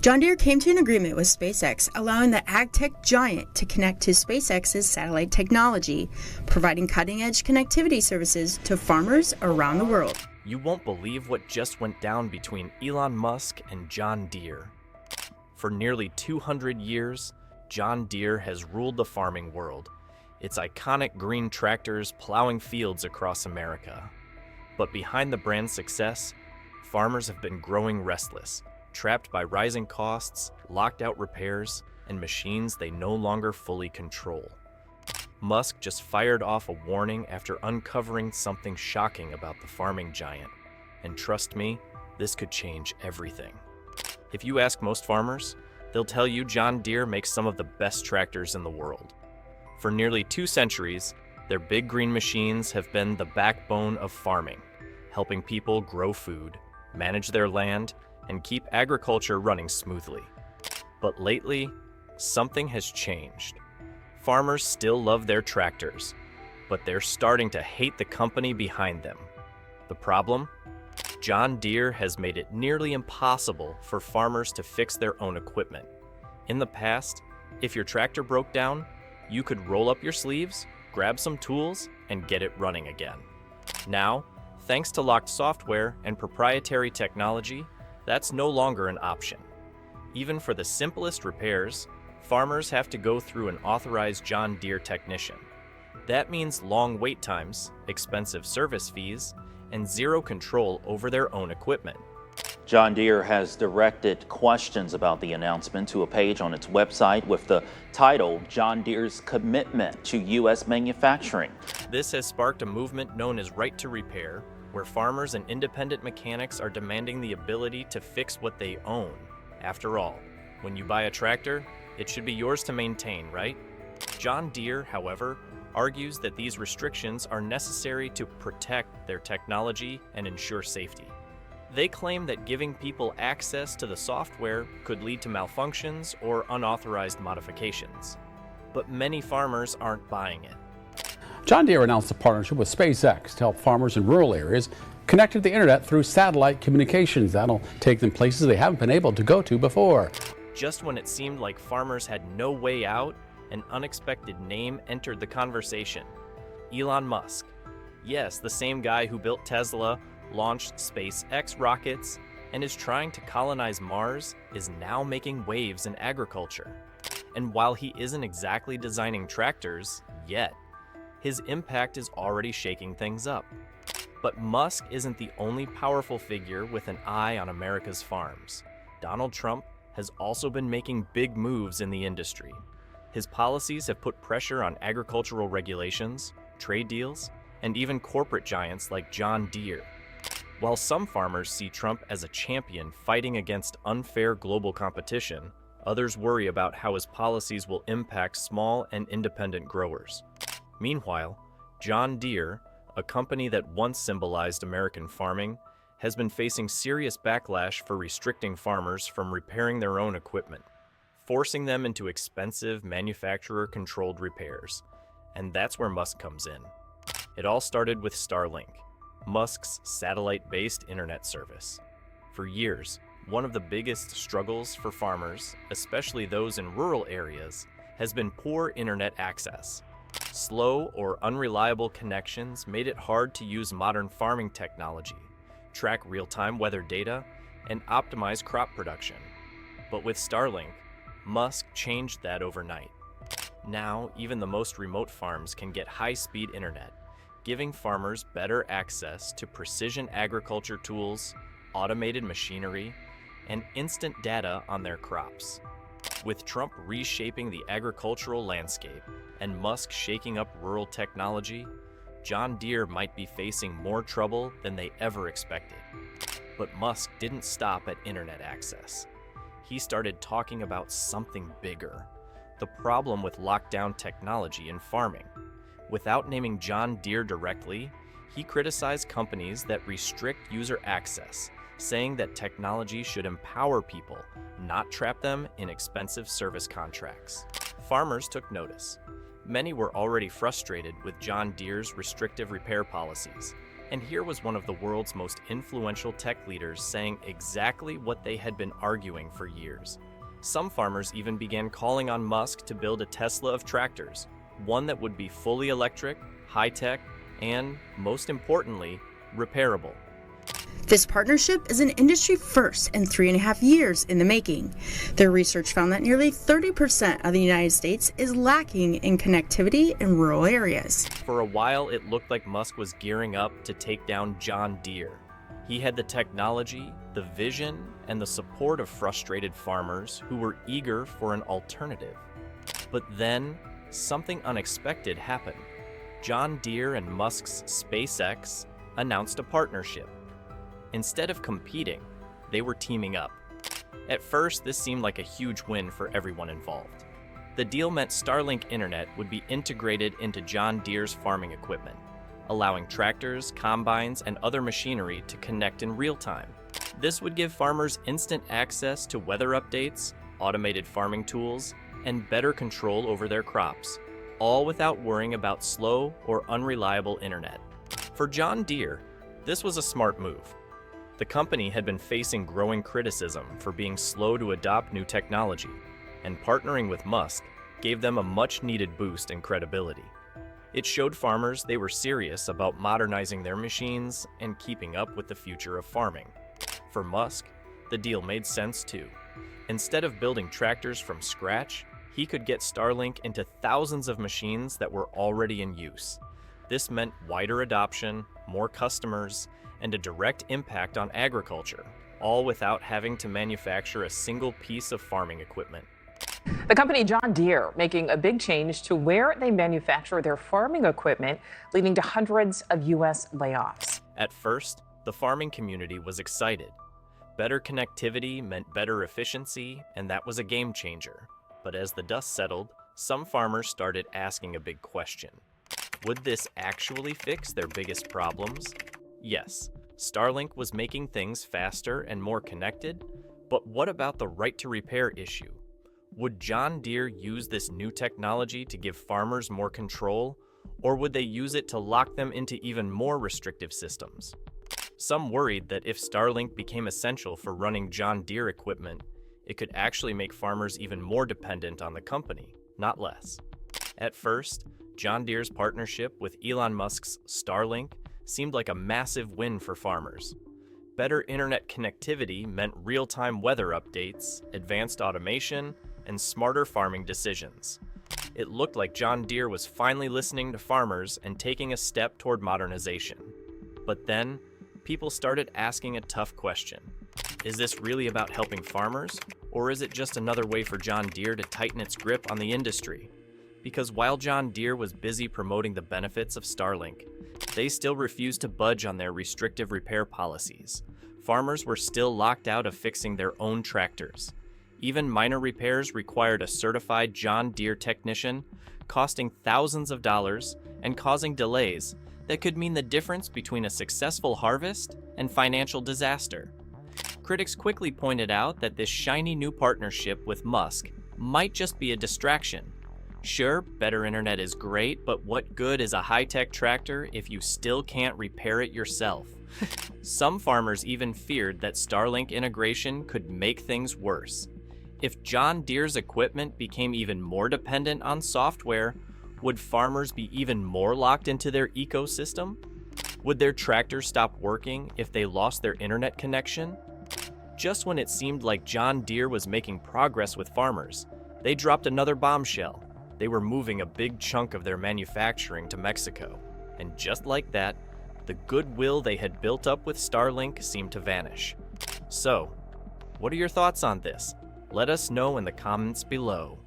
John Deere came to an agreement with SpaceX, allowing the ag-tech giant to connect to SpaceX's satellite technology, providing cutting-edge connectivity services to farmers around the world. You won't believe what just went down between Elon Musk and John Deere. For nearly 200 years, John Deere has ruled the farming world, its iconic green tractors plowing fields across America. But behind the brand's success, farmers have been growing restless, trapped by rising costs, locked out repairs, and machines they no longer fully control. Musk just fired off a warning after uncovering something shocking about the farming giant. And trust me, this could change everything. If you ask most farmers, they'll tell you John Deere makes some of the best tractors in the world. For nearly 2 centuries, their big green machines have been the backbone of farming, helping people grow food, manage their land, and keep agriculture running smoothly. But lately, something has changed. Farmers still love their tractors, but they're starting to hate the company behind them. The problem? John Deere has made it nearly impossible for farmers to fix their own equipment. In the past, if your tractor broke down, you could roll up your sleeves, grab some tools, and get it running again. Now, thanks to locked software and proprietary technology, that's no longer an option. Even for the simplest repairs, farmers have to go through an authorized John Deere technician. That means long wait times, expensive service fees, and zero control over their own equipment. John Deere has directed questions about the announcement to a page on its website with the title, John Deere's Commitment to U.S. Manufacturing. This has sparked a movement known as Right to Repair, where farmers and independent mechanics are demanding the ability to fix what they own. After all, when you buy a tractor, it should be yours to maintain, right? John Deere, however, argues that these restrictions are necessary to protect their technology and ensure safety. They claim that giving people access to the software could lead to malfunctions or unauthorized modifications. But many farmers aren't buying it. John Deere announced a partnership with SpaceX to help farmers in rural areas connect to the internet through satellite communications. That'll take them places they haven't been able to go to before. Just when it seemed like farmers had no way out, an unexpected name entered the conversation. Elon Musk. Yes, the same guy who built Tesla, launched SpaceX rockets, and is trying to colonize Mars, is now making waves in agriculture. And while he isn't exactly designing tractors yet, his impact is already shaking things up. But Musk isn't the only powerful figure with an eye on America's farms. Donald Trump has also been making big moves in the industry. His policies have put pressure on agricultural regulations, trade deals, and even corporate giants like John Deere. While some farmers see Trump as a champion fighting against unfair global competition, others worry about how his policies will impact small and independent growers. Meanwhile, John Deere, a company that once symbolized American farming, has been facing serious backlash for restricting farmers from repairing their own equipment, forcing them into expensive manufacturer-controlled repairs. And that's where Musk comes in. It all started with Starlink, Musk's satellite-based internet service. For years, one of the biggest struggles for farmers, especially those in rural areas, has been poor internet access. Slow or unreliable connections made it hard to use modern farming technology, track real-time weather data, and optimize crop production. But with Starlink, Musk changed that overnight. Now, even the most remote farms can get high-speed internet, giving farmers better access to precision agriculture tools, automated machinery, and instant data on their crops. With Trump reshaping the agricultural landscape and Musk shaking up rural technology, John Deere might be facing more trouble than they ever expected. But Musk didn't stop at internet access. He started talking about something bigger, the problem with lockdown technology in farming. Without naming John Deere directly, he criticized companies that restrict user access, saying that technology should empower people, not trap them in expensive service contracts. Farmers took notice. Many were already frustrated with John Deere's restrictive repair policies, And here was one of the world's most influential tech leaders saying exactly what they had been arguing for years. Some farmers even began calling on Musk to build a Tesla of tractors, one that would be fully electric, high-tech, and, most importantly, repairable. This partnership is an industry first and 3.5 years in the making. Their research found that nearly 30% of the United States is lacking in connectivity in rural areas. For a while, it looked like Musk was gearing up to take down John Deere. He had the technology, the vision, and the support of frustrated farmers who were eager for an alternative. But then, something unexpected happened. John Deere and Musk's SpaceX announced a partnership. Instead of competing, they were teaming up. At first, this seemed like a huge win for everyone involved. The deal meant Starlink internet would be integrated into John Deere's farming equipment, allowing tractors, combines, and other machinery to connect in real time. This would give farmers instant access to weather updates, automated farming tools, and better control over their crops, all without worrying about slow or unreliable internet. For John Deere, this was a smart move. The company had been facing growing criticism for being slow to adopt new technology, and partnering with Musk gave them a much-needed boost in credibility. It showed farmers they were serious about modernizing their machines and keeping up with the future of farming. For Musk, the deal made sense too. Instead of building tractors from scratch, he could get Starlink into thousands of machines that were already in use. This meant wider adoption, more customers, and a direct impact on agriculture, all without having to manufacture a single piece of farming equipment. The company John Deere making a big change to where they manufacture their farming equipment, leading to hundreds of U.S. layoffs. At first, the farming community was excited. Better connectivity meant better efficiency, and that was a game changer. But as the dust settled, some farmers started asking a big question. Would this actually fix their biggest problems? Yes, Starlink was making things faster and more connected, but what about the right to repair issue? Would John Deere use this new technology to give farmers more control, or would they use it to lock them into even more restrictive systems? Some worried that if Starlink became essential for running John Deere equipment, it could actually make farmers even more dependent on the company, not less. At first, John Deere's partnership with Elon Musk's Starlink seemed like a massive win for farmers. Better internet connectivity meant real-time weather updates, advanced automation, and smarter farming decisions. It looked like John Deere was finally listening to farmers and taking a step toward modernization. But then, people started asking a tough question. Is this really about helping farmers, or is it just another way for John Deere to tighten its grip on the industry? Because while John Deere was busy promoting the benefits of Starlink, they still refused to budge on their restrictive repair policies. Farmers were still locked out of fixing their own tractors. Even minor repairs required a certified John Deere technician, costing thousands of dollars and causing delays that could mean the difference between a successful harvest and financial disaster. Critics quickly pointed out that this shiny new partnership with Musk might just be a distraction. Sure, better internet is great, but what good is a high-tech tractor if you still can't repair it yourself? Some farmers even feared that Starlink integration could make things worse. If John Deere's equipment became even more dependent on software, would farmers be even more locked into their ecosystem? Would their tractors stop working if they lost their internet connection? Just when it seemed like John Deere was making progress with farmers, they dropped another bombshell. They were moving a big chunk of their manufacturing to Mexico. And just like that, the goodwill they had built up with Starlink seemed to vanish. So, what are your thoughts on this? Let us know in the comments below.